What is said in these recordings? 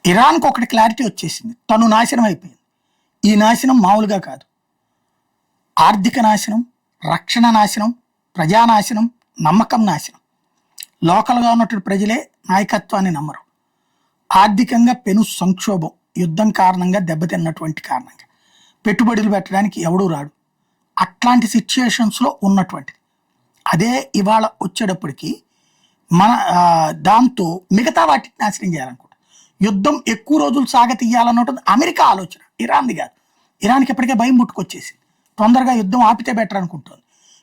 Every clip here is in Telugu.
ఇరాన్కి ఒకటి క్లారిటీ వచ్చేసింది, తను నాశనం అయిపోయింది. ఈ నాశనం మామూలుగా కాదు, ఆర్థిక నాశనం, రక్షణ నాశనం, ప్రజానాశనం, నమ్మకం నాశనం. లోకల్గా ఉన్నటువంటి ప్రజలే నాయకత్వాన్ని నమ్మరు. ఆర్థికంగా పెను సంక్షోభం, యుద్ధం కారణంగా దెబ్బతిన్నటువంటి కారణంగా పెట్టుబడులు పెట్టడానికి ఎవడూ రాడు. అట్లాంటి సిచ్యుయేషన్స్లో ఉన్నటువంటిది అదే ఇవాళ వచ్చేటప్పటికి మన దాంతో మిగతా వాటిని నాశనం చేయాలనుకుంటా. యుద్ధం ఎక్కువ రోజులు సాగతీయాలన్నటువంటి అమెరికా ఆలోచన, ఇరాన్ది కాదు. ఇరాన్కి ఇప్పటికే భయం పుట్టుకొచ్చేసింది, తొందరగా యుద్ధం ఆపితే బెటర్ అనుకుంటుంది.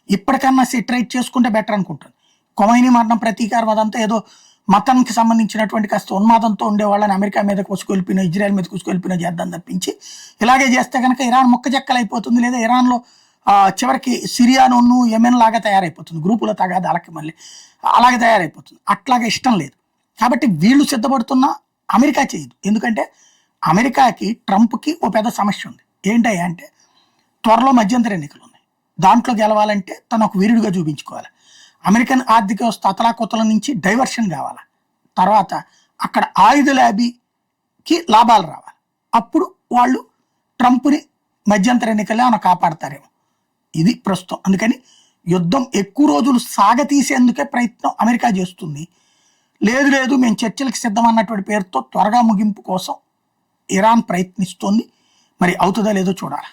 ఇప్పటికన్నా సెటరైట్ చేసుకుంటే బెటర్ అనుకుంటుంది. కొమైనీ మరణం ప్రతీకారం అదంతా ఏదో మతానికి సంబంధించినటువంటి కాస్త ఉన్మాదంతో ఉండే వాళ్ళని అమెరికా మీద కూసుకొల్పిన, ఇజ్రాయెల్ మీద కూసుకొల్పిన చేద్దాం తప్పించి, ఇలాగే చేస్తే కనుక ఇరాన్ మొక్కజెక్కలైపోతుంది, లేదా ఇరాన్లో చివరికి సిరియాను యెమెన్ లాగా తయారైపోతుంది, గ్రూపుల తగాదాలకి మళ్ళీ అలాగే తయారైపోతుంది. అట్లాగే ఇష్టం లేదు. కాబట్టి వీళ్ళు సిద్ధపడుతున్నా అమెరికా చేయదు. ఎందుకంటే అమెరికాకి ట్రంప్కి ఓ పెద్ద సమస్య ఉంది. ఏంటయ్యా అంటే, త్వరలో మధ్యంతర ఎన్నికలు ఉన్నాయి, దాంట్లో గెలవాలంటే తను ఒక వీరుడిగా చూపించుకోవాలి. అమెరికన్ ఆర్థిక వ్యవస్థ అతలాకుతల నుంచి డైవర్షన్ కావాలి. తర్వాత అక్కడ ఆయుధ ల్యాబీకి లాభాలు రావాలి. అప్పుడు వాళ్ళు ట్రంప్ని మధ్యంతర ఎన్నికల్లో ఆయన కాపాడతారేమో. ఇది ప్రస్తుతం. అందుకని యుద్ధం ఎక్కువ రోజులు సాగతీసేందుకే ప్రయత్నం అమెరికా చేస్తుంది. లేదు లేదు మేము చర్చలకు సిద్ధం అన్నటువంటి పేరుతో త్వరగా ముగింపు కోసం ఇరాన్ ప్రయత్నిస్తోంది. మరి అవుతుందా లేదో చూడాలి.